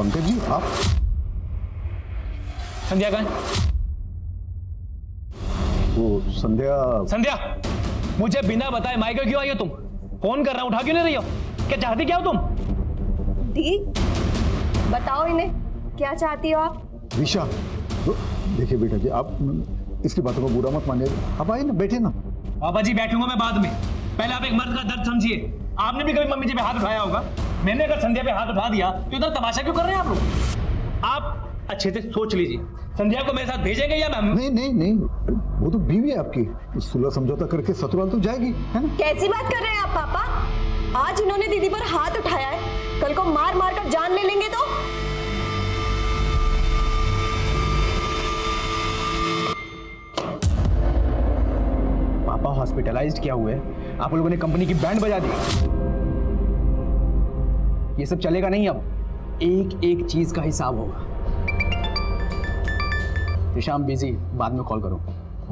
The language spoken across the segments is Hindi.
पंकज जी आप? संध्या कहाँ है? वो संध्या। संध्या, मुझे बिना बताए मायके क्यों आई हो तुम? फोन कर रहा हूं, उठा क्यों नहीं रही हो? क्या चाहती क्या हो तुम? दी, बताओ इन्हें क्या चाहती हो आप? दिशा, देखिए बेटा जी, आप इसकी बातों को बुरा मत मानिए। आप आइए ना, बैठिए ना। पापा जी बैठूंगा मैं बाद में, पहले आप एक मर्द का दर्द समझिए। आपने भी कभी मम्मी जी पे हाथ उठाया होगा, मैंने अगर संध्या पे हाथ उठा दिया तो इधर तमाशा क्यों कर रहे हैं आप लोग? आप अच्छे से सोच लीजिए, संध्या को मेरे साथ भेजेंगे या मैम? नहीं नहीं नहीं, वो तो बीवी है आपकी, सुलह समझौता करके ससुराल तो जाएगी, है ना? कैसी बात कर रहे हैं आप पापा? आज इन्होंने दीदी पर हाथ उठाया है, कल को मार मार कर जान ले लेंगे तो? पापा हॉस्पिटलाइज्ड क्या हुए, आप लोगों ने कंपनी की बैंड बजा दी। ये सब चलेगा नहीं, अब एक एक चीज का हिसाब होगा। शाम बिजी, बाद में कॉल करो।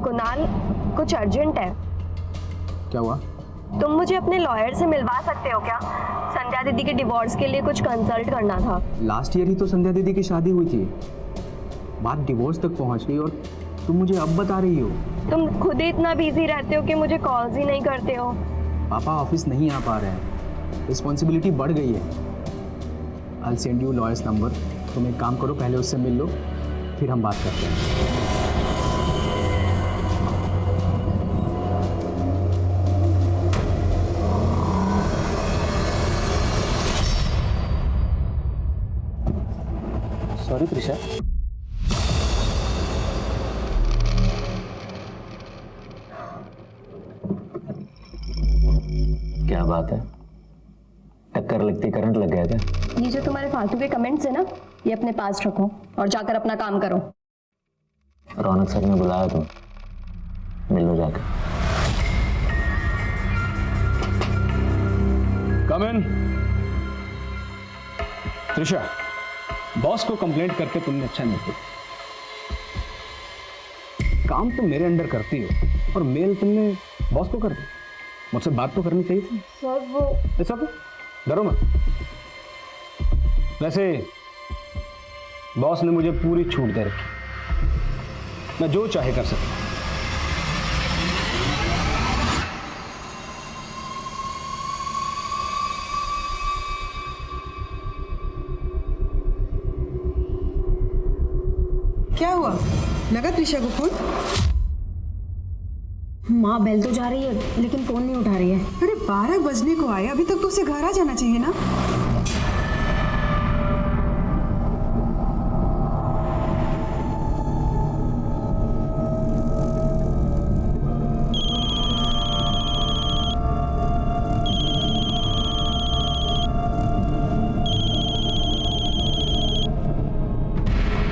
कुणाल, कुछ अर्जेंट है। क्या हुआ? तुम मुझे अपने लॉयर से मिलवा सकते हो क्या? संध्या दीदी के डिवोर्स के लिए कुछ कंसल्ट करना था। लास्ट ईयर ही तो संध्या दीदी की शादी हुई थी, बात डिवोर्स तक पहुंच गई और तुम मुझे अब बता रही हो? तुम खुद ही इतना बिजी रहते हो कि मुझे कॉल्स ही नहीं करते हो। पापा ऑफिस नहीं आ पा रहे हैं, रिस्पॉन्सिबिलिटी बढ़ गई है। I'll send you lawyers number. तुम एक काम करो, पहले उससे मिल लो, फिर हम बात करते हैं। सॉरी त्रिशा। क्या बात है, टक्कर लगती करंट लग गया क्या? ये जो तुम्हारे फालतू के कमेंट्स है ना, ये अपने पास रखो और जाकर अपना काम करो। रौनक सर ने बुलाया, तुम मिल लो जाकर। कम इन। त्रिशा, बॉस को कंप्लेंट करके तुमने अच्छा नहीं किया। काम तुम मेरे अंडर करती हो और मेल तुमने बॉस को कर दी। मुझसे बात तो करनी चाहिए थी। सर वो ऐसा तो डरो मत। वैसे बॉस ने मुझे पूरी छूट दे रखी, मैं जो चाहे कर सकता हूं। क्या हुआ? लगा त्रिशा को फोन? माँ बेल तो जा रही है लेकिन फोन नहीं उठा रही है। अरे 12 बजने को आए, अभी तक तो उसे घर आ जाना चाहिए ना।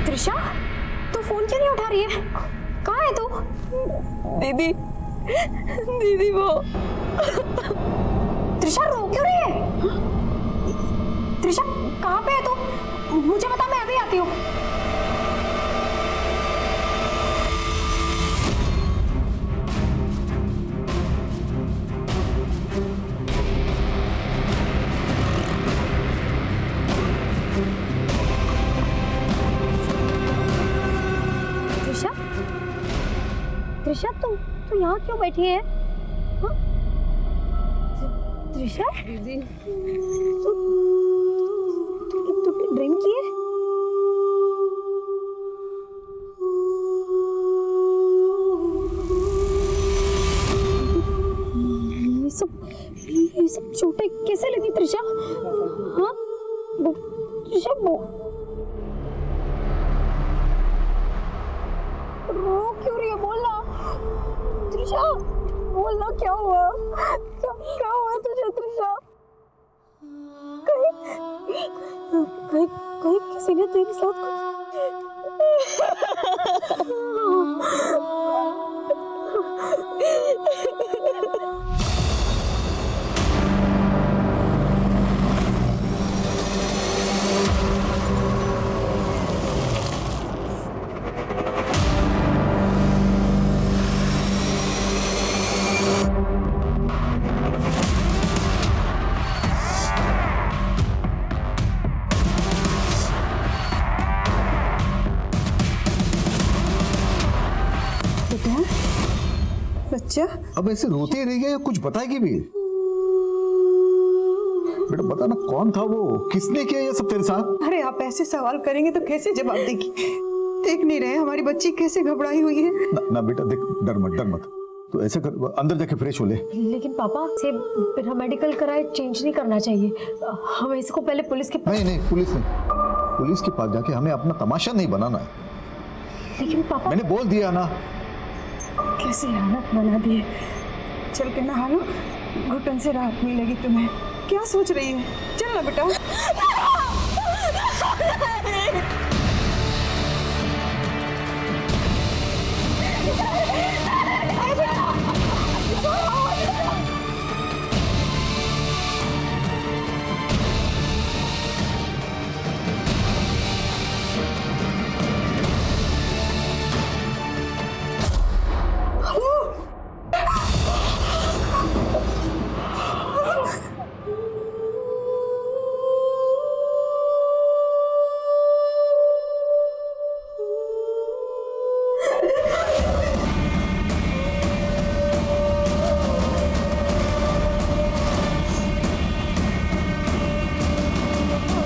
त्रिशा, तू फोन क्यों नहीं उठा रही है? कहाँ है तू? दीदी, दीदी वो। त्रिशा रो क्यों रही है? त्रिशा कहाँ पे है तू? मुझे बता, मैं अभी आती हूँ। त्रिशा, त्रिशा तुम यहाँ क्यों बैठी है? हाँ? त्रिशा दीदी, तुमने ड्रिंक की है? ये सब चोटें कैसे लगी त्रिशा? हाँ त्रिशा, रो क्यों रही है? बोलना त्रिशा, बोलना क्या हुआ? क्या हुआ तुझे त्रिशा? कहीं कहीं किसी ने तेरे साथ बच्चा अब ऐसे रोती रही है या कुछ बताएगी भी? बेटा बता ना, कौन था वो, किसने किया ये सब तेरे साथ? अरे आप ऐसे सवाल करेंगे तो कैसे जवाब देगी? देख नहीं रहे हमारी बच्ची कैसे घबराई हुई है? ना बेटा देख, डर मत। तो ऐसे कर, अंदर जाके फ्रेश हो ले। लेकिन पापा से बिना मेडिकल कराए चेंज नहीं करना चाहिए। हमें इसको पहले पुलिस के नहीं, पुलिस के पास जाके हमें अपना तमाशा नहीं बनाना है। लेकिन पापा मैंने बोल दिया ना। कैसी हालत बना दी है। चल के नहा लो, घुटन से राहत मिलेगी तुम्हें। क्या सोच रही है? चल ना बेटा।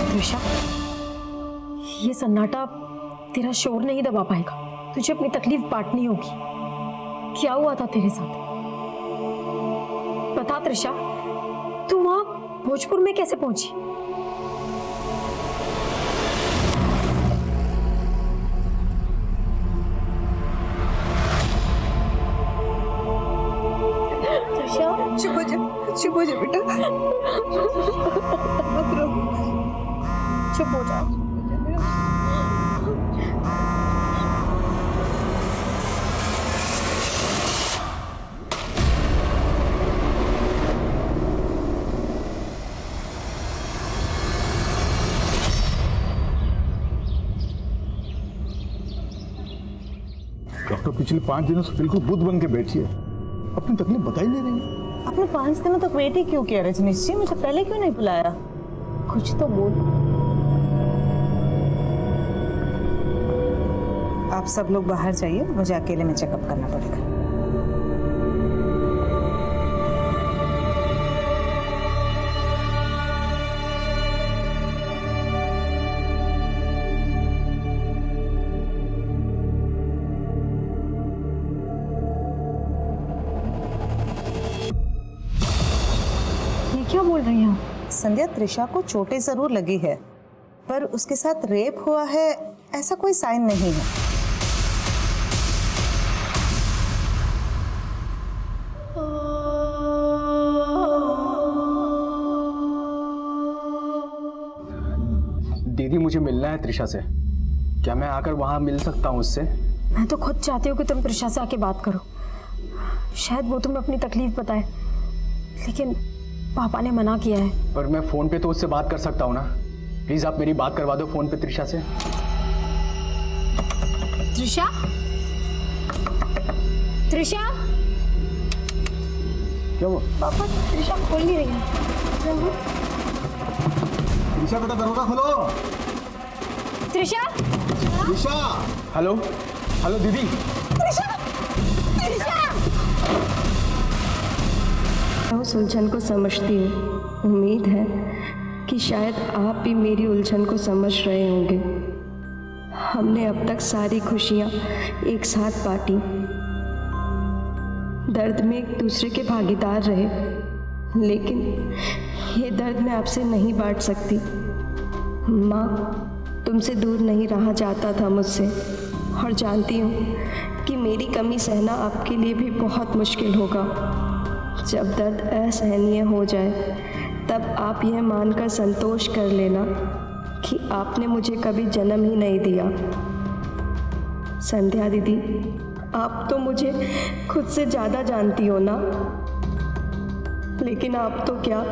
त्रिशा, ये सन्नाटा तेरा शोर नहीं दबा पाएगा। तुझे अपनी तकलीफ बांटनी होगी। क्या हुआ था तेरे साथ? बता त्रिशा, तू वहां भोजपुर में कैसे पहुंची? त्रिशा, चुप हो जा बेटा। मत रो। चुप हो जा। डॉक्टर पिछले 5 दिनों से बिल्कुल बुद्ध बन के बैठी है, अपनी तकलीफ बता ही नहीं रही। आपने 5 दिनों तक वेट ही क्यों किया रजनीश जी? मुझे पहले क्यों नहीं बुलाया? कुछ तो बोल। आप सब लोग बाहर जाइए, मुझे अकेले में चेकअप करना पड़ेगा। ये क्या बोल रही हैं आप? संध्या, त्रिशा को चोटें जरूर लगी है, पर उसके साथ रेप हुआ है ऐसा कोई साइन नहीं है। दीदी, मुझे मिलना है त्रिशा से। क्या मैं आकर वहां मिल सकता हूँ उससे? मैं तो खुद चाहती हूँ कि तुम त्रिशा से आके बात करो। शायद वो तुम्हें अपनी तकलीफ बताए, लेकिन पापा ने मना किया है। पर मैं फोन पे तो उससे बात कर सकता हूँ ना। प्लीज आप मेरी बात करवा दो फोन पे त्रिशा से। त्रिशा, त्रिशा, क्या वो? पापा त्रिशा खोल नहीं रही है। त्रिशा बेटा, दरवाजा खोलो। त्रिशा, त्रिशा, हेलो हेलो दीदी। त्रिशा, त्रिशा। मैं उस उलझन को समझती हूँ। उम्मीद है कि शायद आप भी मेरी उलझन को समझ रहे होंगे। हमने अब तक सारी खुशियाँ एक साथ बांटी, दर्द में एक दूसरे के भागीदार रहे, लेकिन ये दर्द मैं आपसे नहीं बांट सकती। माँ, तुमसे दूर नहीं रहा जाता था मुझसे, और जानती हूँ कि मेरी कमी सहना आपके लिए भी बहुत मुश्किल होगा। जब दर्द असहनीय हो जाए तब आप यह मानकर संतोष कर लेना कि आपने मुझे कभी जन्म ही नहीं दिया। संध्या दीदी, आप तो मुझे खुद से ज़्यादा जानती हो ना, लेकिन आप तो क्या,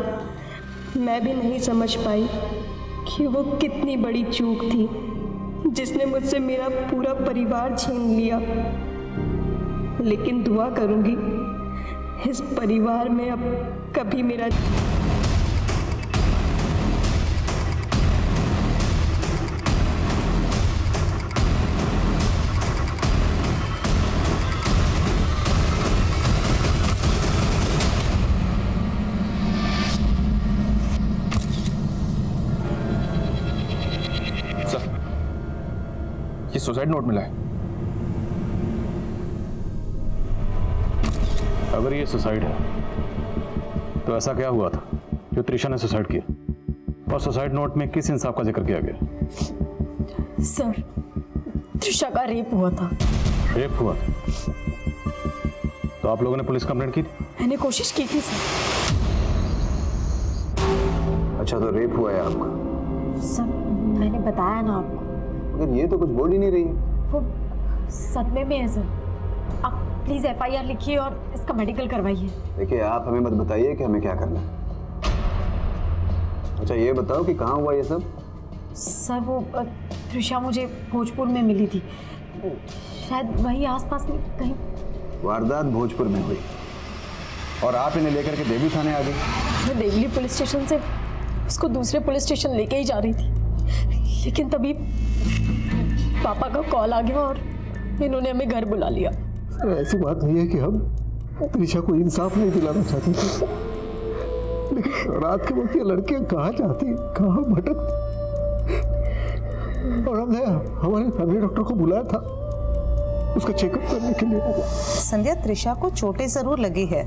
मैं भी नहीं समझ पाई कि वो कितनी बड़ी चूक थी जिसने मुझसे मेरा पूरा परिवार छीन लिया। लेकिन दुआ करूंगी इस परिवार में अब कभी मेरा ये सुसाइड नोट मिला है। अगर ये सुसाइड है तो ऐसा क्या हुआ था जो त्रिशा ने सुसाइड किया, और सुसाइड नोट में किस इंसाफ का जिक्र किया गया? सर, त्रिशा का रेप हुआ था। रेप हुआ था? तो आप लोगों ने पुलिस कंप्लेंट की थी? मैंने कोशिश की थी सर। अच्छा, तो रेप हुआ है आपका? सर मैंने बताया ना आपको। मगर ये तो कुछ बोल ही नहीं रही। वो सदमे में है सर। आप प्लीज FIR लिखिए और इसका मेडिकल करवाइए। देखिए, आप हमें मत बताइए कि हमें क्या करना है। अच्छा, ये बताओ कि कहाँ हुआ ये सब? सर वो त्रिशा मुझे भोजपुर में मिली थी, शायद वहीं आसपास में कहीं। वारदात भोजपुर में हुई और आप इन्हें लेकर के देवी थाने आ गई? मैं देवली पुलिस स्टेशन से उसको दूसरे पुलिस स्टेशन लेके ही जा रही थी, लेकिन तभी पापा का कॉल आ गया और इन्होंने हमें घर बुला लिया। ऐसी बात नहीं है कि हम त्रिशा को इंसाफ नहीं दिलाना चाहते थे, लेकिन रात के वक्त ये लड़कियां कहाँ जाती, कहाँ भटकती, और हमने हमारे फैमिली डॉक्टर को बुलाया था उसका चेकअप करने के लिए। संध्या, त्रिशा को चोटें जरूर लगी है,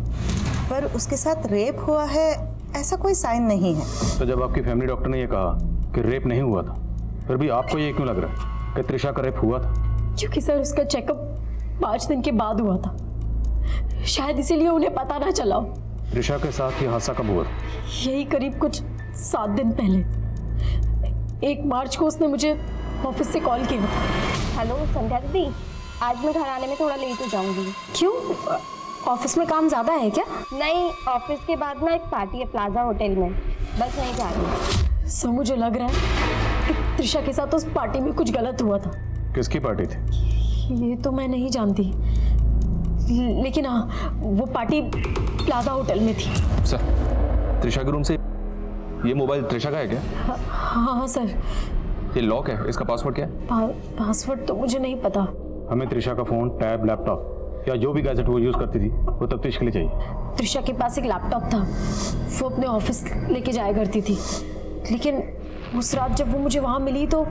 पर उसके साथ रेप हुआ है ऐसा कोई साइन नहीं है। तो जब आपकी फैमिली डॉक्टर ने यह कहा कि रेप नहीं हुआ था, फिर भी आपको ये क्यों लग रहा है कि त्रिशा का रेप हुआ था? क्योंकि सर उसका चेकअप 5 दिन के बाद हुआ था, शायद इसीलिए उन्हें पता ना चला। त्रिशा के साथ ये हादसा कब हुआ था? यही करीब कुछ 7 दिन पहले। 1 मार्च को उसने मुझे ऑफिस से कॉल किया था। हेलो संध्या दीदी, आज मैं घर आने में थोड़ा लेट हो जाऊंगी। क्यों, ऑफिस में काम ज़्यादा है क्या? नहीं, ऑफिस के बाद ना एक पार्टी है प्लाजा होटल में, बस नहीं जा रही। सर मुझे लग रहा है कि त्रिशा के साथ उस पार्टी में कुछ गलत हुआ था। किसकी पार्टी थी? ये तो मैं नहीं जानती, लेकिन हाँ, वो पार्टी प्लाजा होटल में थी। सर, त्रिशा के रूम से ये मोबाइल त्रिशा का है क्या? हाँ सर। ये लॉक है, इसका पासवर्ड क्या है? पासवर्ड तो मुझे नहीं पता। हमें त्रिशा का फोन, टैब, लैपटॉप या जो भी गैजेट वो यूज करती थी वो तफ्तीश के लिए चाहिए। त्रिशा के पास एक लैपटॉप था, वो अपने ऑफिस लेके जाया करती थी, लेकिन उस रात जब वो मुझे वहाँ मिली तो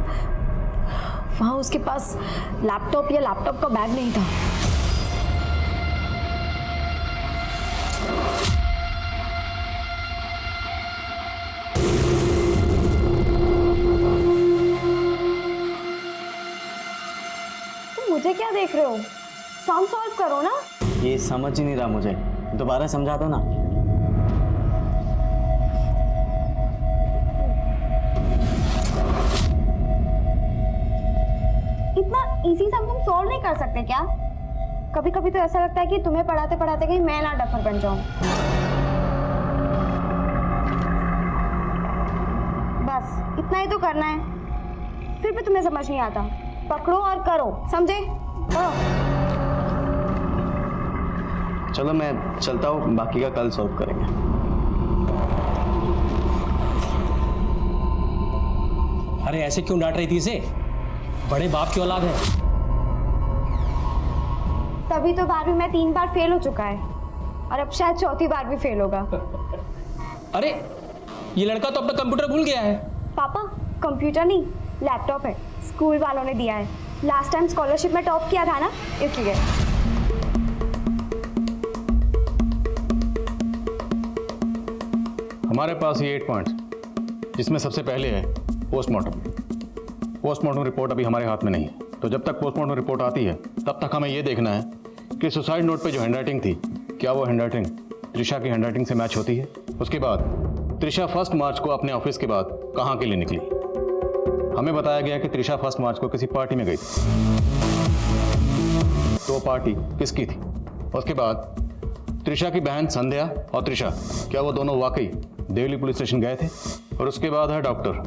वहाँ उसके पास लैपटॉप या लैपटॉप का बैग नहीं था। तुम मुझे क्या देख रहे हो? सम सॉल्व करो ना। ये समझ ही नहीं रहा मुझे, दोबारा समझा दो ना। इतना इजी सम तुम सॉल्व नहीं कर सकते क्या? कभी कभी तो ऐसा लगता है कि तुम्हें पढ़ाते पढ़ाते कहीं मैं ना डफर बन जाऊं। बस इतना ही तो करना है, फिर भी तुम्हें समझ नहीं आता। पकड़ो और करो, समझे? करो। चलो मैं चलता हूँ, बाकी का कल सॉल्व करेंगे। अरे ऐसे क्यों डांट रही थी इसे? बड़े बाप की औलाद है। तभी तो 12वीं में 3 बार फेल हो चुका है और अब शायद 4थी बार भी फेल होगा। अरे ये लड़का तो अपना कंप्यूटर भूल गया है। पापा, कंप्यूटर नहीं, लैपटॉप है, स्कूल वालों ने दिया है। लास्ट टाइम स्कॉलरशिप में टॉप किया था ना, इसलिए। हमारे पास ये 8 पॉइंट्स, जिसमें सबसे पहले है पोस्टमार्टम। पोस्टमार्टम रिपोर्ट अभी हमारे हाथ में नहीं है, तो जब तक पोस्टमार्टम रिपोर्ट आती है तब तक हमें ये देखना है कि सुसाइड नोट पे जो हैंडराइटिंग थी, क्या वो हैंडराइटिंग त्रिशा की हैंडराइटिंग से मैच होती है। उसके बाद त्रिशा 1 मार्च को अपने ऑफिस के बाद कहाँ के लिए निकली? हमें बताया गया कि त्रिशा 1 मार्च को किसी पार्टी में गई थी। तो पार्टी किसकी थी? उसके बाद त्रिशा की बहन संध्या और त्रिशा, क्या वो दोनों वाकई देवली पुलिस स्टेशन गए थे? और उसके बाद है डॉक्टर,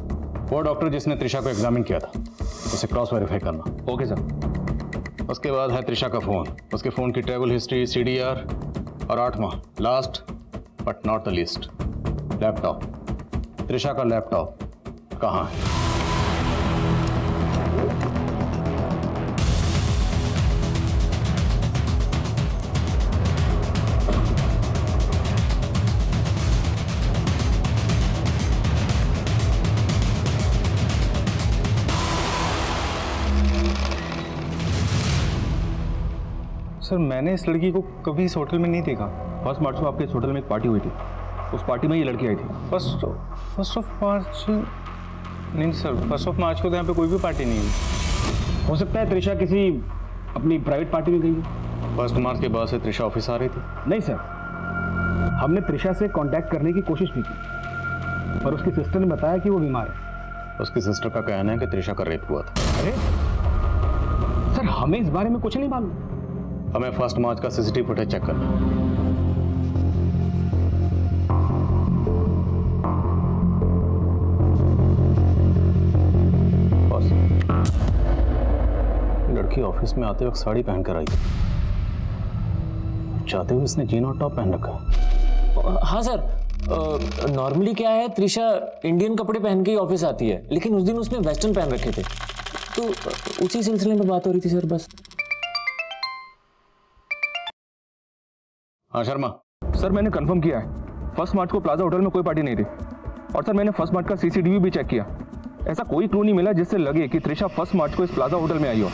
वो डॉक्टर जिसने त्रिशा को एग्जामिन किया था, उसे क्रॉस वेरीफाई करना। Okay sir. उसके बाद है त्रिशा का फ़ोन, उसके फ़ोन की ट्रैवल हिस्ट्री, CDR, और 8वां last but not the least, laptop. Trisha का लैपटॉप कहाँ है? सर मैंने इस लड़की को कभी इस होटल में नहीं देखा। 1 मार्च को आपके इस होटल में एक पार्टी हुई थी, उस पार्टी में ये लड़की आई थी। फर्स्ट ऑफ मार्च नहीं सर, 1 ऑफ मार्च को तो यहाँ पे कोई भी पार्टी नहीं हुई। हो सकता है त्रिशा किसी अपनी प्राइवेट पार्टी में गई हो। 1 मार्च के बाद से त्रिशा ऑफिस आ रही थी? नहीं सर, हमने त्रिशा से कांटेक्ट करने की कोशिश भी की, पर उसकी सिस्टर ने बताया कि वो बीमार है। उसकी सिस्टर का कहना है कि त्रिशा का रेप हुआ था। अरे सर, हमें इस बारे में कुछ नहीं मालूम। हमें 1 मार्च का सीसीटीवी फुटेज चेक करना है। बॉस, लड़की ऑफिस में आते वक्त साड़ी पहन कर आई थी, चाहते हुए इसने जीन और टॉप पहन रखा है। हाँ सर, नॉर्मली क्या है, त्रिशा इंडियन कपड़े पहन के ही ऑफिस आती है, लेकिन उस दिन उसने वेस्टर्न पहन रखे थे, तो उसी सिलसिले में बात हो रही थी सर, बस। हाँ शर्मा। सर मैंने कंफर्म किया है, 1 मार्च को प्लाजा होटल में कोई पार्टी नहीं थी। और सर मैंने 1 मार्च का सीसीटीवी भी चेक किया, ऐसा कोई क्लू नहीं मिला जिससे लगे कि त्रिशा 1 मार्च को इस प्लाजा होटल में आई हो।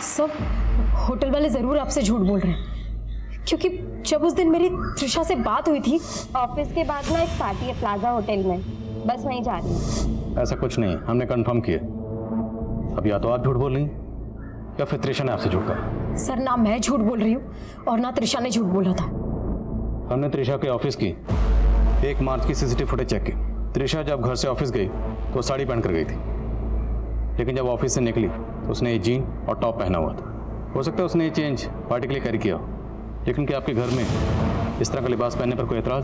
सब होटल वाले जरूर आपसे झूठ बोल रहे हैं, क्योंकि जब उस दिन मेरी त्रिशा से बात हुई थी, ऑफिस के बाद ना एक पार्टी है प्लाजा होटल में, बस वहीं जा रही हूँ। ऐसा कुछ नहीं, हमने कंफर्म किया। अब या तो आप झूठ बोल रही हैं या फिर त्रिशा ने आपसे झूठ कहा। सर ना मैं झूठ बोल रही हूँ और ना त्रिशा ने झूठ बोला था। हमने त्रिशा के ऑफिस की 1 मार्च की सीसीटीवी फुटेज चेक की। त्रिशा जब घर से ऑफिस गई तो साड़ी पहन कर गई थी, लेकिन जब ऑफिस से निकली तो उसने ये जीन और टॉप पहना हुआ था। हो सकता है उसने ये चेंज पार्टी के लिए कैरी किया हो, लेकिन क्या आपके घर में इस तरह का लिबास पहनने पर कोई एतराज?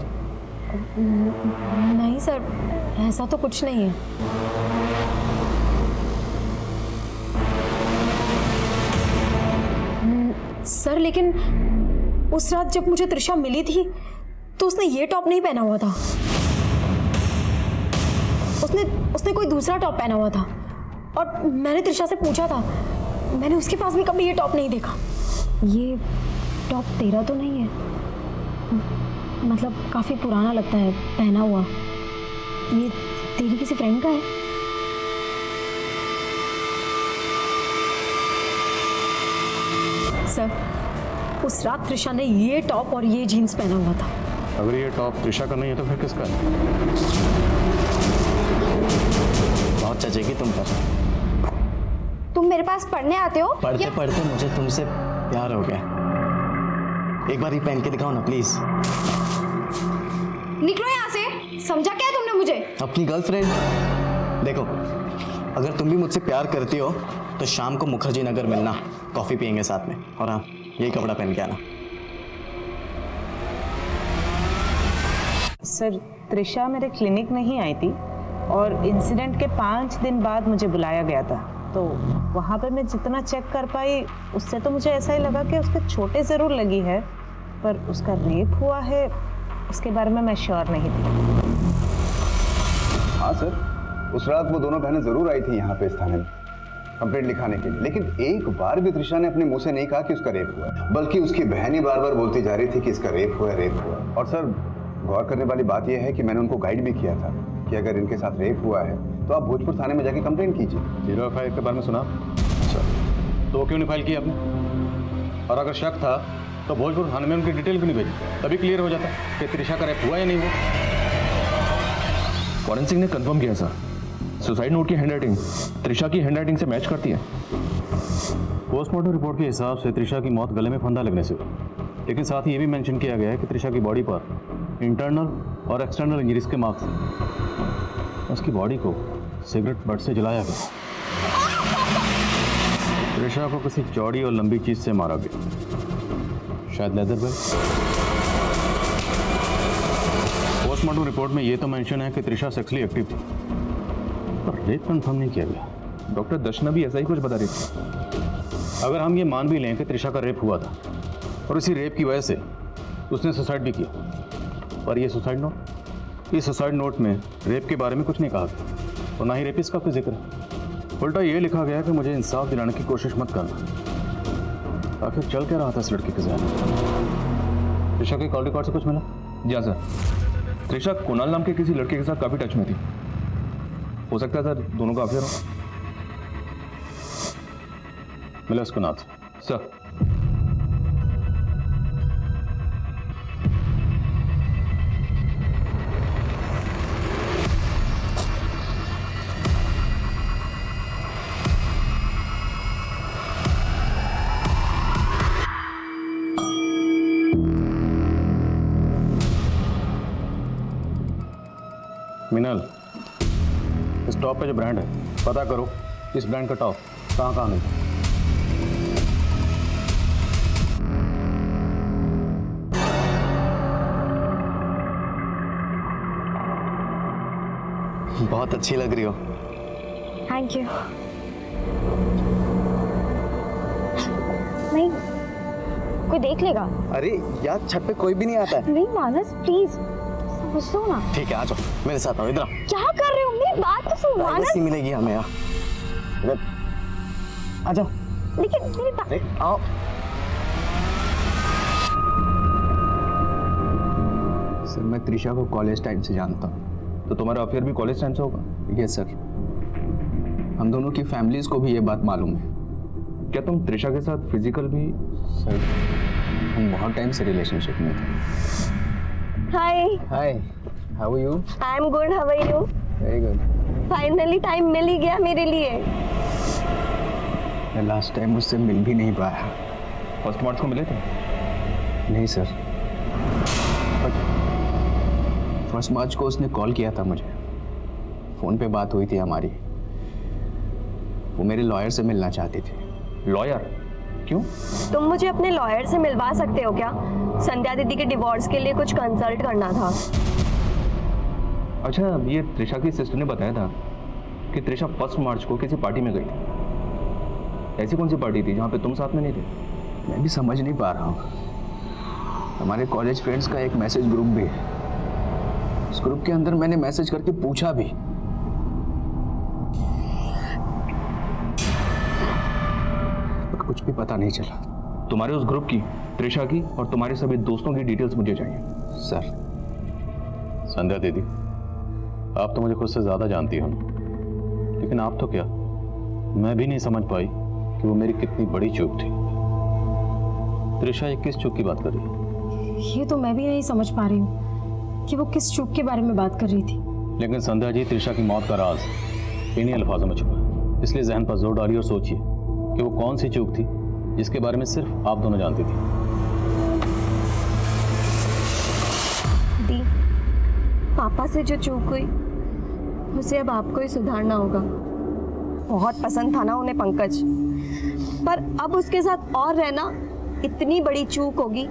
नहीं सर, ऐसा तो कुछ नहीं है। सर लेकिन उस रात जब मुझे त्रिशा मिली थी तो उसने ये टॉप नहीं पहना हुआ था, उसने कोई दूसरा टॉप पहना हुआ था। और मैंने त्रिशा से पूछा था, मैंने उसके पास भी कभी ये टॉप नहीं देखा। ये टॉप तेरा तो नहीं है? मतलब काफ़ी पुराना लगता है पहना हुआ। ये तेरी किसी फ्रेंड का है? सर उस रात त्रिशा ने ये टॉप और ये जीन्स पहना हुआ था। अगर ये टॉप त्रिशा का नहीं है तो फिर किसका है? बहुत चचेगी तुम पर। तुम मेरे पास पढ़ने आते हो? पढ़ते पढ़ते मुझे तुमसे प्यार हो गया। एक बार ही पहन के दिखाओ ना प्लीज। निकलो यहाँ से, समझा क्या तुमने मुझे? अपनी गर्लफ्रेंड। देखो, अगर तुम भी मुझसे प्यार करती हो तो शाम को मुखर्जी नगर मिलना, कॉफी पियेंगे साथ में। और हाँ, यही कपड़ा पहन के आना। सर, त्रिशा मेरे क्लिनिक में ही आई थी और इंसिडेंट के 5 दिन बाद मुझे बुलाया गया था। तो वहाँ पे मैं जितना चेक कर पाई उससे तो मुझे ऐसा ही लगा कि उसके छोटे ज़रूर लगी है, पर उसका रेप हुआ है उसके बारे में मैं श्योर नहीं थी। हाँ सर, उस रात वो दोनों बहनें जरूर आई थी यहाँ पे इस थाने में कंप्लेंट लिखाने के लिए, लेकिन एक बार भी त्रिशा ने अपने मुंह से नहीं कहा कि उसका रेप हुआ है, बल्कि उसकी बहन ही बार बार बोलती जा रही थी कि इसका रेप हुआ है, रेप हुआ है। और सर, गौर करने वाली बात यह है कि मैंने उनको गाइड भी किया था कि अगर इनके साथ रेप हुआ है तो आप भोजपुर थाने में जाके कंप्लेंट कीजिए। 0F के बारे में सुना? अच्छा, तो वो क्यों नहीं फाइल किया आपने? और अगर शक था तो भोजपुर थाने में उनकी डिटेल क्यों नहीं भेजी? तभी क्लियर हो जाता कि त्रिशा का रेप हुआ या नहीं हुआ। फॉरेंसिक ने कंफर्म किया सर, सुसाइड नोट की हैंडराइटिंग त्रिशा की हैंडराइटिंग से मैच करती है। पोस्टमार्टम रिपोर्ट के हिसाब से त्रिशा की मौत गले में फंदा लगने से हुई, लेकिन साथ ही ये भी मेंशन किया गया है कि त्रिशा की बॉडी पर इंटरनल और एक्सटर्नल इंजरीज के मार्क्स हैं। उसकी बॉडी को सिगरेट बट से जलाया गया। त्रिशा को किसी चौड़ी और लंबी चीज से मारा गया, शायद लेदर बैग। पोस्टमार्टम रिपोर्ट में ये तो मेंशन है कि त्रिशा सेक्सुअली एक्टिव थी, पर रेप कंफर्म नहीं किया गया। डॉक्टर दर्शना भी ऐसा ही कुछ बता रही थी। अगर हम ये मान भी लें कि त्रिशा का रेप हुआ था और इसी रेप की वजह से उसने सुसाइड भी किया, पर ये सुसाइड नोट, इस सुसाइड नोट में रेप के बारे में कुछ नहीं कहा गया और ना ही रेपिस्ट का कोई जिक्र है। उल्टा ये लिखा गया कि मुझे इंसाफ दिलाने की कोशिश मत करना। आखिर चल क्या रहा था इस लड़की के ज़हन में? त्रिशा के कॉल रिकॉर्ड से कुछ मिला? जी हाँ सर, त्रिशा कुणाल नाम के किसी लड़के के साथ काफ़ी टच में थी। हो सकता है सर दोनों का अफेयर हो। मिलो उसको नाथ। सर मिनल, इस टॉप पे जो ब्रांड है पता करो इस ब्रांड का टॉप कहाँ कहाँ मिलता है। बहुत अच्छी लग रही हो। Thank you. नहीं, कोई देख लेगा। अरे यार छत पे कोई भी नहीं आता है। नहीं मानस प्लीज समझो ना। ठीक है आ जाओ मेरे साथ आओ, इधर आओ। क्या कर रहे हो? मेरी बात तो सुन मानस। प्राइवेसी मिलेगी हमें यार। इधर आ जाओ। लेकिन मेरी बात। अरे आओ। सर मैं त्रिशा को कॉलेज टाइम से जानता हूँ। तो तुम्हारा अफेयर भी कॉलेज टाइम से होगा? Yes sir. हम दोनों की फैमिलीज को भी ये बात मालूम है। क्या तुम त्रिशा के साथ फिजिकल भी? सर हम बहुत टाइम से रिलेशनशिप में थे। Hi hi, how are you? I am good, how are you? Very good. Finally time मिल ही गया मेरे लिए। मैं लास्ट टाइम उससे मिल भी नहीं पाया। फर्स्ट मार्च को मिले थे? नहीं सर, फर्स्ट मार्च को उसने कॉल किया था मुझे। फ़ोन पे बात हुई थी हमारी। वो मेरे लॉयर से मिलना चाहती थी। लॉयर? क्यों? तुम मुझे अपने लॉयर से मिलवा सकते हो क्या? संध्या दीदी के डिवोर्स के लिए कुछ कंसल्ट करना था। अच्छा, ये त्रिशा की सिस्टर ने बताया था कि त्रिशा फर्स्ट मार्च को किसी पार्टी में गई थी। ऐसी कौन सी पार्टी थी जहाँ पे तुम साथ में नहीं थे? मैं भी समझ नहीं पा रहा हूँ। हमारे कॉलेज फ्रेंड्स का एक मैसेज ग्रुप भी है। उस ग्रुप के अंदर मैंने मैसेज करके पूछा भी। कुछ भी पता नहीं चला। तुम्हारे उस ग्रुप की, त्रिशा की और तुम्हारे सभी दोस्तों की डिटेल्स मुझे चाहिए। सर। संध्या दीदी, आप तो मुझे खुद से ज़्यादा जानती हो, लेकिन आप तो क्या, मैं भी नहीं समझ पाई कि वो मेरी कितनी बड़ी चूक थी। त्रिशा ये किस चूक की बात कर रही है? ये तो मैं भी नहीं समझ पा रही हूँ कि वो किस चूक के बारे में बात कर रही थी। लेकिन संध्या जी, त्रिशा की मौत का राज इन्हीं अल्फाजों में छुपा है। इसलिए जहन पर जोर डालिए और सोचिए कि वो कौन सी चूक थी जिसके बारे में सिर्फ आप दोनों जानती थी। दी, पापा से जो चूक हुई उसे अब आपको ही सुधारना होगा। बहुत पसंद था ना उन्हें पंकज, पर अब उसके साथ और रहना इतनी बड़ी चूक होगी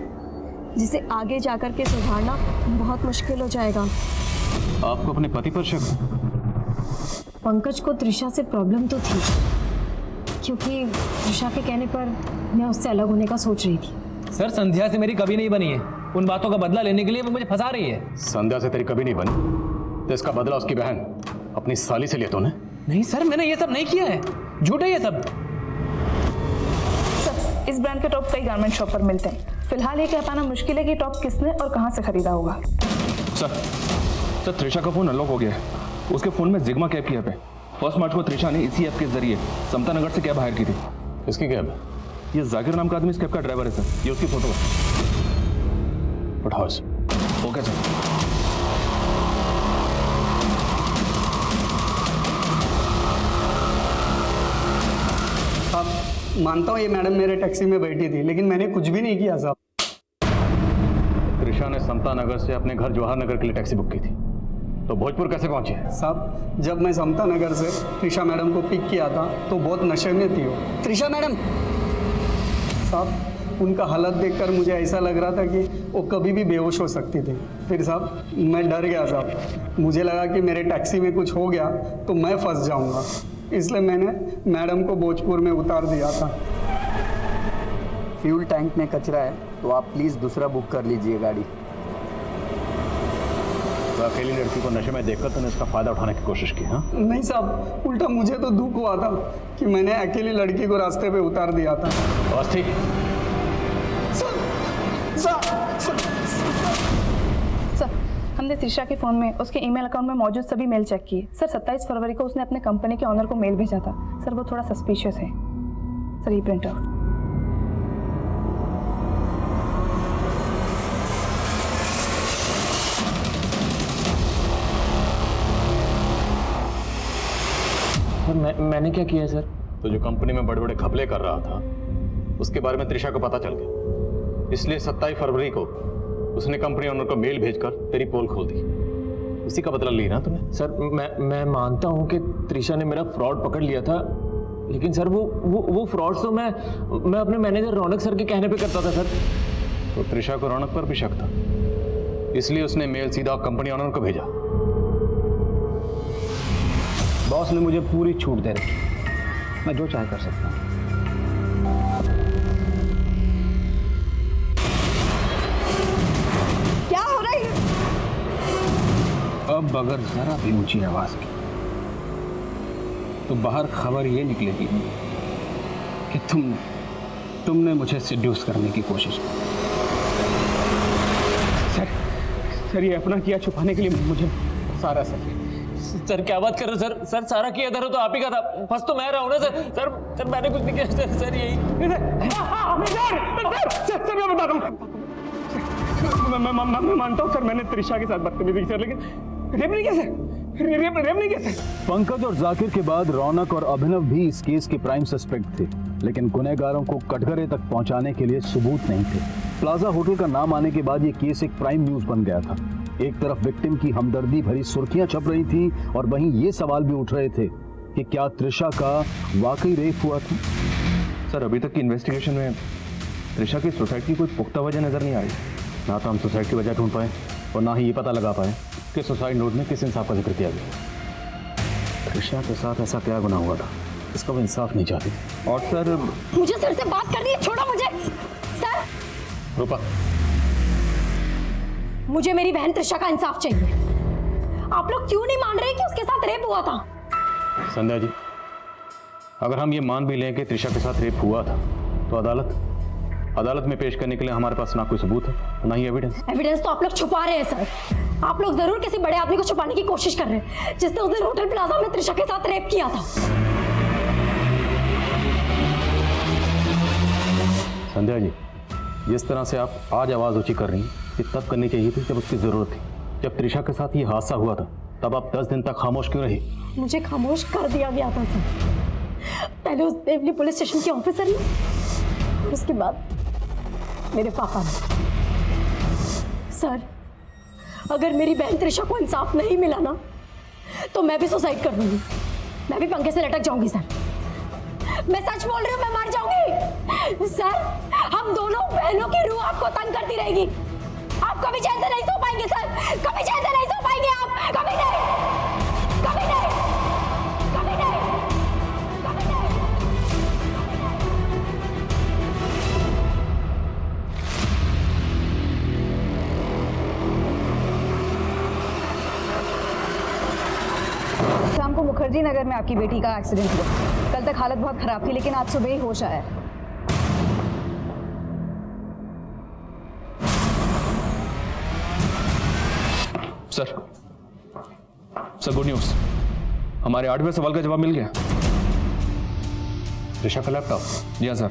जिसे आगे जाकर के सुधारना बहुत मुश्किल हो जाएगा। आपको अपने पति पर शक? पंकज को त्रिशा से प्रॉब्लम तो थी, क्योंकि त्रिशा के कहने पर मैं उससे अलग होने का सोच रही थी। सर, संध्या से मेरी कभी नहीं बनी है। उन बातों का बदला लेने के लिए वो मुझे फंसा रही है। संध्या से तेरी कभी नहीं बनी, तो इसका बदला उसकी बहन अपनी साली से लिया तूने? नहीं सर, मैंने ये सब नहीं किया है, झूठ है ये सब। सर, इस ब्रांड के टॉप कई गारमेंट शॉप पर मिलते हैं। फिलहाल ये कह पाना मुश्किल है कि टॉप किसने और कहाँ से खरीदा होगा। सर, त्रिशा का फोन अनलॉक हो गया है। उसके फोन में जिग्मा कैब की ऐप है। फर्स्ट मार्च को त्रिशा ने इसी ऐप के जरिए समता नगर से कैब हायर की थी। किसकी कैब? ये जाकिर नाम का आदमी इस कैब का ड्राइवर है सर। ये उसकी फोटो है। उठाओ इसे। Okay sir. अब मानता हूँ ये मैडम मेरे टैक्सी में बैठी थी, लेकिन मैंने कुछ भी नहीं किया साहब। त्रिशा ने समता नगर से अपने घर जवाहर नगर के लिए टैक्सी बुक की थी, तो भोजपुर कैसे पहुंचे? साहब, जब मैं समता नगर से त्रिशा मैडम को पिक किया था तो बहुत नशे में थी वो। त्रिशा मैडम साहब, उनका हालत देखकर मुझे ऐसा लग रहा था कि वो कभी भी बेहोश हो सकती थी। फिर साहब मैं डर गया साहब, मुझे लगा कि मेरे टैक्सी में कुछ हो गया तो मैं फंस जाऊंगा, इसलिए मैंने मैडम को भोजपुर में उतार दिया था। फ्यूल टैंक में कचरा है, तो आप प्लीज़ दूसरा बुक कर लीजिए गाड़ी। तो अकेली लड़की को नशे में देखकर तूने इसका फायदा उठाने की कोशिश की? हाँ नहीं साहब, उल्टा मुझे तो दुख हुआ था कि मैंने अकेली लड़की को रास्ते पे उतार दिया था। बस ठीक। सर, हमने त्रिशा के फ़ोन में उसके ईमेल अकाउंट में मौजूद सभी मेल चेक किए। सर, 27 फरवरी को उसने अपने कंपनी के ऑनर को मेल भेजा था। सर, वो थोड़ा सस्पिशियस है। पर ही प्रिंट आउट। मैंने क्या किया सर? तो जो कंपनी में बड़े बड़े घपले कर रहा था उसके बारे में त्रिशा को पता चल गया, इसलिए 27 फरवरी को उसने कंपनी ओनर को मेल भेजकर तेरी पोल खोल दी। उसी का बदला ली ना तुमने? सर मैं मानता हूँ कि त्रिशा ने मेरा फ्रॉड पकड़ लिया था, लेकिन सर वो फ्रॉड तो मैं अपने मैनेजर रौनक सर के कहने पे करता था सर। तो त्रिशा को रौनक पर भी शक था, इसलिए उसने मेल सीधा कंपनी ओनर को भेजा। बॉस ने मुझे पूरी छूट दे रखी, मैं जो चाहे कर सकता हूँ। क्या हो रहा है? अब अगर जरा भी ऊंची आवाज की तो बाहर खबर ये निकलेगी कि तुमने मुझे सिड्यूस करने की कोशिश की। सर ये अपना किया छुपाने के लिए मुझे सारा सर क्या बात कर रहे हो सर? सर सारा किया था तो आप ही का था, फंस तो मैं रहा हूँ ना सर। सर मैंने कुछ नहीं किया सर यही। सर मैं बताता हूँ, मैं मानता हूँ सर मैंने त्रिशा के साथ बदतमीजी की सर, लेकिन रेप नहीं किया सर, रेप नहीं किया सर। पंकज और जाकिर के बाद रौनक और अभिनव भी इस केस के प्राइम सस्पेक्ट थे, लेकिन गुनहगारों को कटघरे तक पहुंचाने के लिए सबूत नहीं थे। प्लाजा होटल का नाम आने के बाद ये केस एक प्राइम न्यूज बन गया था। एक तरफ विक्टिम की हमदर्दी भरी सुर्खियां छप रही थी और वहीं ये सवाल भी उठ रहे थे कि क्या त्रिशा का वाकई रेप हुआ था। सर अभी तक की इन्वेस्टिगेशन में त्रिशा की सुसाइड की कोई पुख्ता वजह नजर नहीं आ रही। ना तो हम सुसाइड की वजह ढूंढ पाए और ना ही ये पता लगा पाए कि सुसाइड नोट में किस इंसाफ का जिक्र किया गया। त्रिशा के साथ ऐसा क्या गुनाह हुआ था, इसका वो इंसाफ नहीं चाहती। और सर मुझे सर से बात करनी है, छोड़ो मुझे। सर रूपा, मुझे मेरी बहन त्रिशा का इंसाफ चाहिए। आप लोग क्यों नहीं मान रहे कि उसके साथ रेप हुआ था? संध्या जी, अगर हम ये मान भी लें कि त्रिशा के साथ रेप हुआ था तो अदालत में पेश करने के लिए हमारे पास ना कोई सबूत है ना ही एविडेंस तो आप लोग छुपा रहे हैं सर। आप लोग जरूर किसी बड़े आदमी को छुपाने की कोशिश कर रहे हैं जिसने उस दिन होटल प्लाजा में त्रिशा के साथ रेप किया था। संध्या जी, जिस तरह से आप आज आवाज ऊंची कर रही हैं, ये तब करनी चाहिए थी जब उसकी जरूरत थी। जब त्रिशा के साथ ये हादसा हुआ था तब आप 10 दिन तक खामोश क्यों रही? मुझे खामोश कर दिया गया था सर, पहले उस देवली पुलिस स्टेशन के ऑफिसर ने और उसके बाद मेरे पापा ने। सर अगर मेरी बहन त्रिशा को इंसाफ नहीं मिला ना तो मैं भी सुसाइड कर लूंगी, मैं भी पंखे से लटक जाऊंगी सर। मैं सच बोल रही हूँ, मैं मर जाऊंगी सर। हम दोनों बहनों की रूह आपको तंग करती रहेगी, आप कभी चैन से नहीं सो पाएंगे सर, कभी चैन से नहीं सो पाएंगे आप, कभी नहीं, कभी नहीं, कभी नहीं, कभी नहीं। शाम को मुखर्जी नगर में आपकी बेटी का एक्सीडेंट हुआ। कल तक हालत बहुत खराब थी, लेकिन आज सुबह ही होश आया। सर गुड न्यूज, हमारे 8वें सवाल का जवाब मिल गया। त्रिशा का लैपटॉप? जी हाँ सर,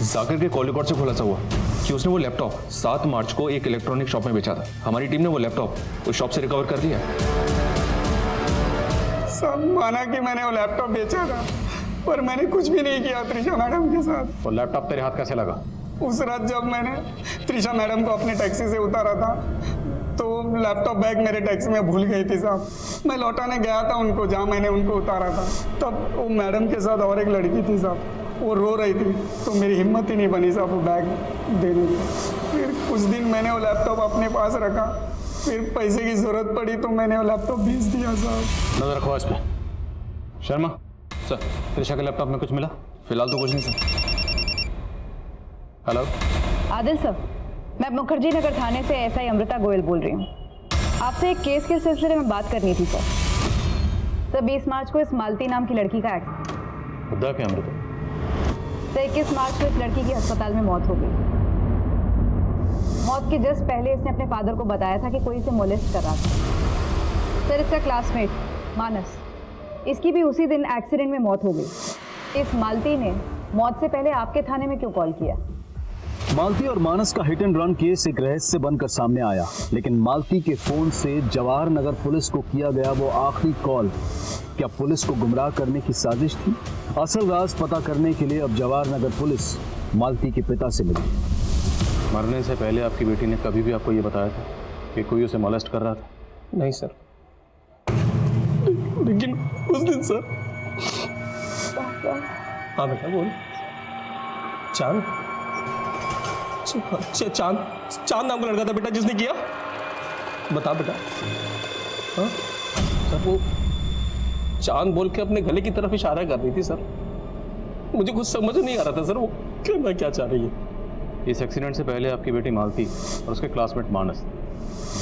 जाकिर के कॉल रिकॉर्ड से खुलासा हुआ कि उसने वो लैपटॉप 7 मार्च को एक इलेक्ट्रॉनिक शॉप में बेचा था। हमारी टीम ने वो लैपटॉप उस शॉप से रिकवर कर लिया। सब माना कि मैंने वो लैपटॉप बेचा था, पर मैंने कुछ भी नहीं किया त्रिशा मैडम के साथ। और लैपटॉप तेरे हाथ कैसे लगा? उस रात जब मैंने त्रिशा मैडम को अपनी टैक्सी से उतारा था तो लैपटॉप बैग मेरे टैक्सी में भूल गई थी साहब। मैं लौटाने गया था उनको जहाँ मैंने उनको उतारा था, तब वो मैडम के साथ और एक लड़की थी साहब, वो रो रही थी, तो मेरी हिम्मत ही नहीं बनी साहब वो बैग देने की। फिर कुछ दिन मैंने वो लैपटॉप अपने पास रखा, फिर पैसे की जरूरत पड़ी तो मैंने वो लैपटॉप बेच दिया साहब। नजर रखो इस पे। शर्मा सर, त्रिशा के लैपटॉप में कुछ मिला? फिलहाल तो कुछ नहीं सर। हेलो आदिल सर, मैं मुखर्जी नगर थाने से एसआई अमृता गोयल बोल रही हूँ। आपसे एक केस के सिलसिले में बात करनी थी सर। 20 मार्च को इस मालती नाम की लड़की का खुदा के अमृता? 21 मार्च को इस लड़की की अस्पताल में मौत हो गई। मौत के जस्ट पहले इसने अपने फादर को बताया था कि कोई इसे मोलेस्ट कर रहा था। सर इसका क्लासमेट मानस, इसकी भी उसी दिन एक्सीडेंट में मौत हो गई। इस मालती ने मौत से पहले आपके थाने में क्यों कॉल किया? मालती और मानस का हिट एंड रन केस एक रहस्य बनकर सामने आया, लेकिन मालती के फोन से जवाहर नगर पुलिस को किया गया वो आखिरी कॉल क्या पुलिस को गुमराह करने की साजिश थी? असल राज पता करने के लिए अब जवाहर नगर पुलिस मालती के पिता से मिली। मरने से पहले आपकी बेटी ने कभी भी आपको ये बताया था कि कोई उसे मोलेस्ट कर रहा था? नहीं सर, लेकिन उस दिन सर। हाँ बेटा बोल। चांद चांद चांद नाम का लड़का था बेटा जिसने किया? बता बेटा। हाँ सर, वो चांद बोल के अपने गले की तरफ इशारा कर रही थी सर। मुझे कुछ समझ नहीं आ रहा था सर वो कहना क्या चाह रही है। इस एक्सीडेंट से पहले आपकी बेटी मालती और उसके क्लासमेट मानस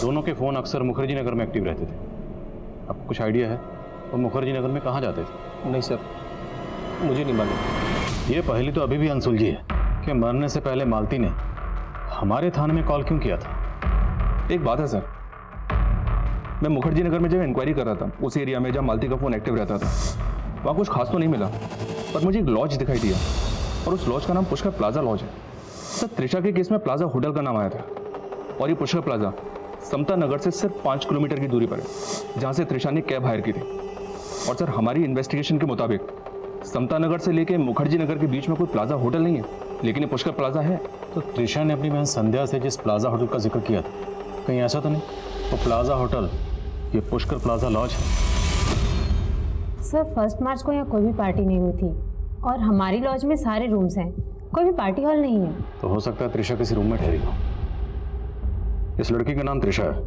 दोनों के फ़ोन अक्सर मुखर्जी नगर में एक्टिव रहते थे। आपको कुछ आइडिया है वो मुखर्जी नगर में कहाँ जाते थे? नहीं सर, मुझे नहीं मालूम। ये पहली तो अभी भी अनसुलझी है कि मरने से पहले मालती ने हमारे थाने में कॉल क्यों किया था? एक बात है सर, मैं मुखर्जी नगर में जब इंक्वायरी कर रहा था उस एरिया में जहाँ मालती का फ़ोन एक्टिव रहता था, वहाँ कुछ खास तो नहीं मिला, पर मुझे एक लॉज दिखाई दिया और उस लॉज का नाम पुष्कर प्लाजा लॉज है। सर, त्रिशा के केस में प्लाजा होटल का नाम आया था और ये पुष्कर प्लाजा समता नगर से सिर्फ 5 किलोमीटर की दूरी पर है, जहाँ से त्रिशा ने कैब हायर की थी। और सर, हमारी इन्वेस्टिगेशन के मुताबिक समता नगर से लेके मुखर्जी नगर के बीच में कोई प्लाजा होटल नहीं है, लेकिन ये पुष्कर प्लाजा है। तो त्रिशा ने अपनी बहन संध्या से जिस प्लाजा होटल का जिक्र किया था, कहीं ऐसा तो नहीं वो प्लाजा होटल ये पुष्कर प्लाजा लॉज है? सर, 1 मार्च को यहाँ कोई भी पार्टी नहीं हुई थी और हमारी लॉज में सारे रूम्स हैं, कोई भी पार्टी हॉल नहीं है। तो हो सकता है त्रिशा किसी रूम में ठहरी हो। इस लड़की का नाम त्रिशा है,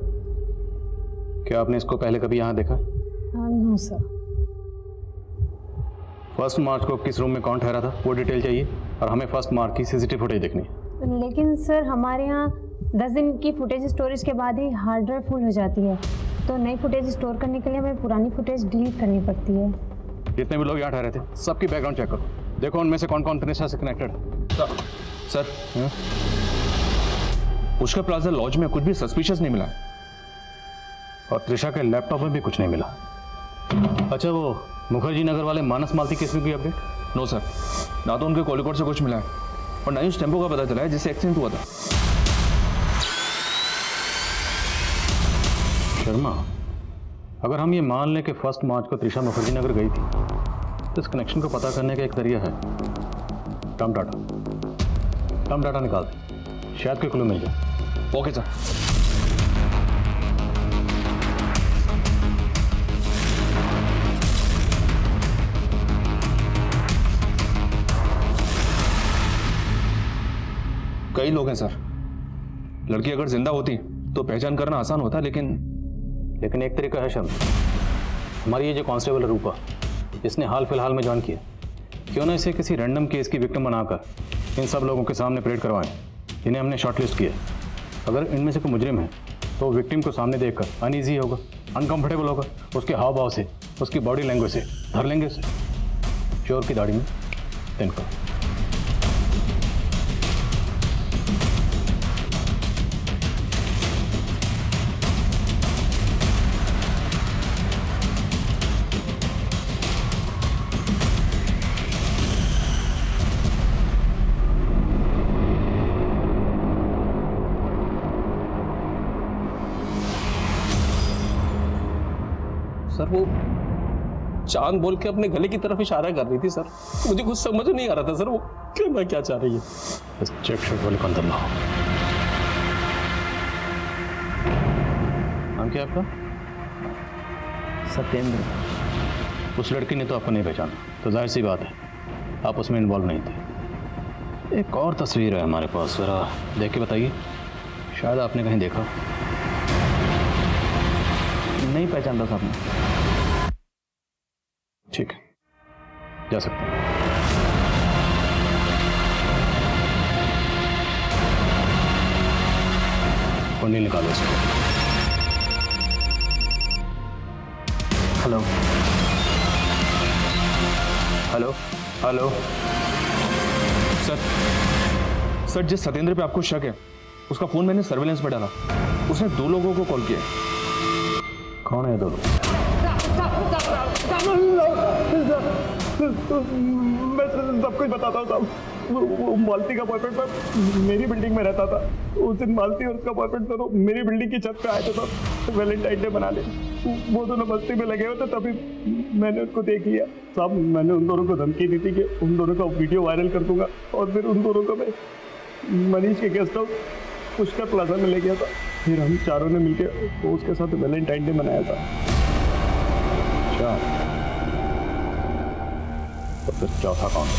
क्या आपने इसको पहले कभी यहाँ देखा? No sir. 1 मार्च को किस रूम में कौन ठहरा था वो डिटेल चाहिए, और हमें 1 मार्च की सीसीटीवी फुटेज देखनी है। लेकिन सर, हमारे यहाँ 10 दिन की फुटेज स्टोरेज के बाद ही हार्ड ड्राइव फुल हो जाती है, तो नई फुटेज स्टोर करने के लिए हमें पुरानी फुटेज डिलीट करनी पड़ती है। जितने भी लोग यहाँ ठहरे थे सबकी बैकग्राउंड चेक करो, देखो उनमें से कौन कौन त्रिशा से कनेक्टेड है। सर, पुष्कर प्लाजा लॉज में कुछ भी सस्पिशियस नहीं मिला और त्रिशा के लैपटॉप में भी कुछ नहीं मिला। अच्छा, वो मुखर्जी नगर वाले मानस मालती केस में कोई अपडेट? नो सर, ना तो उनके कॉलिकोड से कुछ मिला है और ना ही उस टेम्पो का पता चला है जिससे एक्सीडेंट हुआ था। शर्मा, अगर हम ये मान लें कि 1 मार्च को त्रिशा मुखर्जी नगर गई थी, तो इस कनेक्शन को पता करने का एक तरीका है। टर्म डाटा निकाल दे, शायद कोई क्लू मिल जाए। Okay sir. कई लोग हैं सर, लड़की अगर जिंदा होती तो पहचान करना आसान होता, लेकिन एक तरीका है शर्मा। हमारी ये जो कांस्टेबल है रूपा, इसने हाल फिलहाल में ज्वाइन किया, क्यों ना इसे किसी रैंडम केस की विक्टिम बनाकर इन सब लोगों के सामने परेड करवाएं। इन्हें हमने शॉर्टलिस्ट किया। अगर इनमें से कोई मुजरिम है तो विक्टिम को सामने देखकर अनईजी होगा, अनकंफर्टेबल होगा, उसके हाव भाव से, उसकी बॉडी लैंग्वेज से धर लेंगे उसे, चोर की दाढ़ी में तिनका। सर, वो चांद बोल के अपने गले की तरफ इशारा कर रही थी सर। मुझे कुछ समझ नहीं आ रहा था सर वो कहना क्या चाह रही है। इस चेक शर्ट वाले को अंदर लाओ। नाम क्या आपका? सत्येंद्र। उस लड़की ने तो आपको नहीं पहचाना, तो जाहिर सी बात है आप उसमें इन्वॉल्व नहीं थे। एक और तस्वीर है हमारे पास, जरा देख के बताइए, शायद आपने कहीं देखा। नहीं पहचानता साहब ने। ठीक है, जा सकते हैं। कुंडली निकालो इसको। हेलो हेलो हेलो सर, जिस सत्येंद्र पे आपको शक है उसका फोन मैंने सर्वेलेंस पर डाला, उसने 2 लोगों को कॉल किया। कौन है 2 लोग? मैं सब कुछ बताता हूँ साहब। वो मालती का बॉयफ्रेंड था, मेरी बिल्डिंग में रहता था। उस दिन मालती और उसका बॉयफ्रेंड दोनों मेरी बिल्डिंग की छत पे आए थे साहब, वैलेंटाइन डे मनाने। वो दोनों मस्ती में लगे हुए थे, तभी मैंने उसको देख लिया साहब। मैंने उन दोनों को धमकी दी थी कि उन दोनों का वीडियो वायरल कर दूंगा, और फिर उन दोनों को मैं मनीष के गेस्ट हाउस पुष्कर प्लाजा में ले गया था। फिर हम चारों ने मिलकर उसके साथ वैलेंटाइन डे मनाया था। अच्छा, तो फिर चौथा कौन है?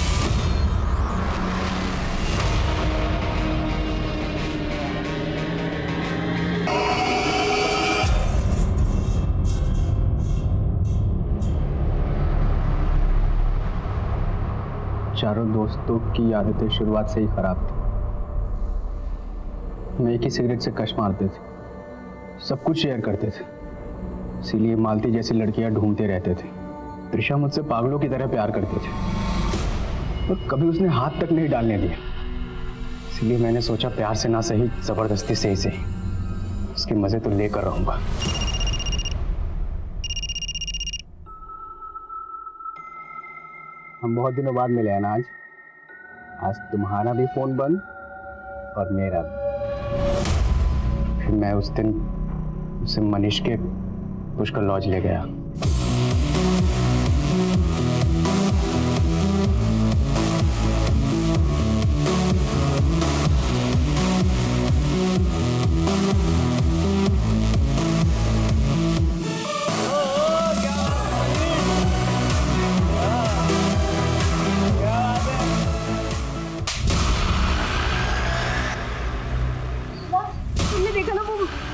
चारों दोस्तों की आदतें शुरुआत से ही खराब थी। मैं एक ही सिगरेट से कश मारते थे, सब कुछ शेयर करते थे, इसीलिए मालती जैसी लड़कियां ढूंढते रहते थे। त्रिशा मुझसे पागलों की तरह प्यार करते थे, और कभी उसने हाथ तक नहीं डालने दिया। इसलिए मैंने सोचा प्यार से ना सही, जबरदस्ती से ही सही, उसके मजे तो लेकर रहूंगा। हम बहुत दिनों बाद मिले हैं ना आज तुम्हारा भी फोन बंद और मेरा भी। फिर मैं उस दिन उसे मनीष के पुष्कर लॉज ले गया।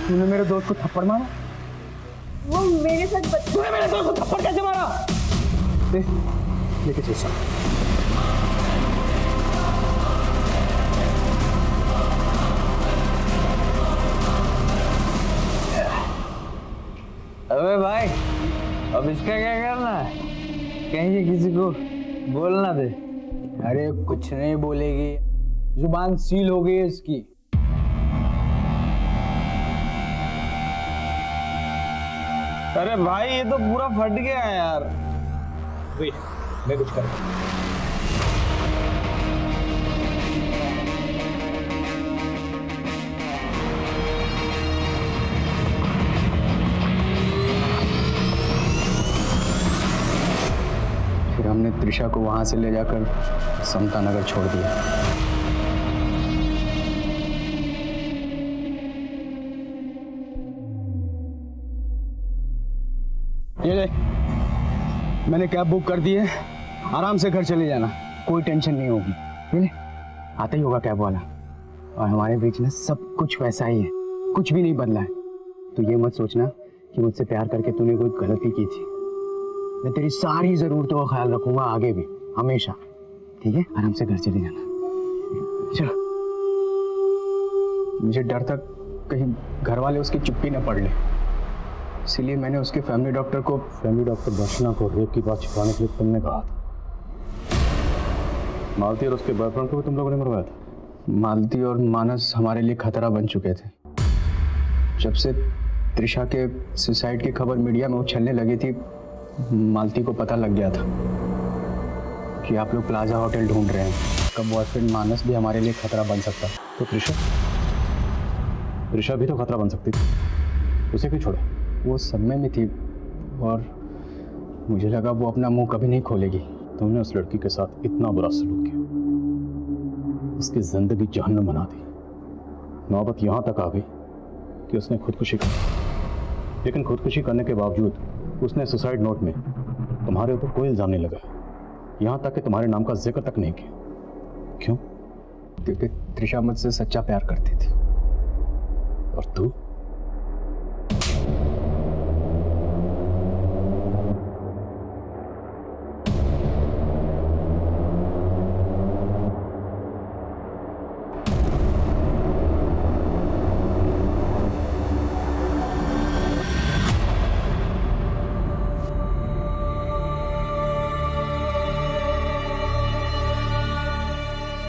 तूने मेरे दोस्त को थप्पड़ मारा? वो मेरे साथ तूने मेरे दोस्त को थप्पड़ कैसे मारा? लेके चल। अबे भाई, अब इसका क्या करना है? कहीं ये किसी को बोलना दे। अरे कुछ नहीं बोलेगी, जुबान सील हो गई है इसकी। अरे भाई ये तो पूरा फट गया है यार। मैं कुछ कर फिर हमने त्रिशा को वहां से ले जाकर समता नगर छोड़ दिया। ये ले, मैंने कैब बुक कर दी है, आराम से घर चले जाना, कोई टेंशन नहीं होगी। ये ले, आता ही होगा कैब वाला। और हमारे बीच में सब कुछ वैसा ही है, कुछ भी नहीं बदला है। तो ये मत सोचना कि मुझसे प्यार करके तूने कोई गलती की थी। मैं तेरी सारी जरूरतों का ख्याल रखूंगा आगे भी, हमेशा। ठीक है, आराम से घर चले जाना। चलो। मुझे डर था कहीं घर वाले उसकी चुप्पी न पड़ ले, इसीलिए मैंने उसके फैमिली डॉक्टर दर्शना को रेप की बात छिपाने के लिए तुमने कहा था। मालती और उसके बॉयफ्रेंड को भी तुम लोगों ने मरवाया था। मालती और मानस हमारे लिए खतरा बन चुके थे। जब से त्रिशा के सुसाइड की खबर मीडिया में उछलने लगी थी, मालती को पता लग गया था कि आप लोग प्लाजा होटल ढूंढ रहे हैं। कब बॉयफ्रेंड मानस भी हमारे लिए खतरा बन सकता। तो त्रिशा भी तो खतरा बन सकती थी, उसे क्यों छोड़ा? वो सदमे में थी और मुझे लगा वो अपना मुंह कभी नहीं खोलेगी। तुमने उस लड़की के साथ इतना बुरा सलूक किया, उसकी जिंदगी जहन्नम बना दी। नौबत यहाँ तक आ गई कि उसने खुदकुशी की, लेकिन खुदकुशी करने के बावजूद उसने सुसाइड नोट में तुम्हारे ऊपर कोई इल्जाम नहीं लगाया, यहाँ तक कि तुम्हारे नाम का जिक्र तक नहीं किया। क्यों? क्योंकि त्रिशा मुझसे सच्चा प्यार करती थी। और तू?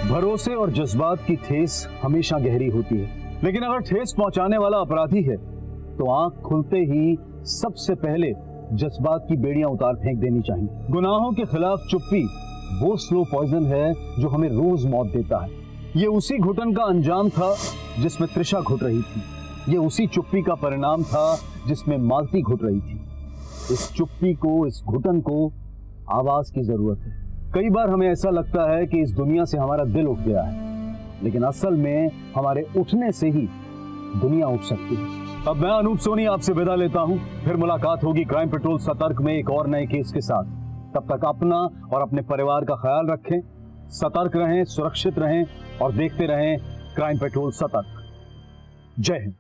भरोसे और जज्बात की ठेस हमेशा गहरी होती है, लेकिन अगर ठेस पहुंचाने वाला अपराधी है तो आंख खुलते ही सबसे पहले जज्बात की बेड़ियां उतार फेंक देनी चाहिए। गुनाहों के खिलाफ चुप्पी वो स्लो पॉइजन है जो हमें रोज मौत देता है। ये उसी घुटन का अंजाम था जिसमें त्रिशा घुट रही थी। ये उसी चुप्पी का परिणाम था जिसमें मालती घुट रही थी। इस चुप्पी को, इस घुटन को आवाज की जरूरत है। कई बार हमें ऐसा लगता है कि इस दुनिया से हमारा दिल उठ गया है, लेकिन असल में हमारे उठने से ही दुनिया उठ सकती है। अब मैं अनूप सोनी आपसे विदा लेता हूं। फिर मुलाकात होगी क्राइम पेट्रोल सतर्क में एक और नए केस के साथ। तब तक अपना और अपने परिवार का ख्याल रखें, सतर्क रहें, सुरक्षित रहें और देखते रहें क्राइम पेट्रोल सतर्क। जय हिंद।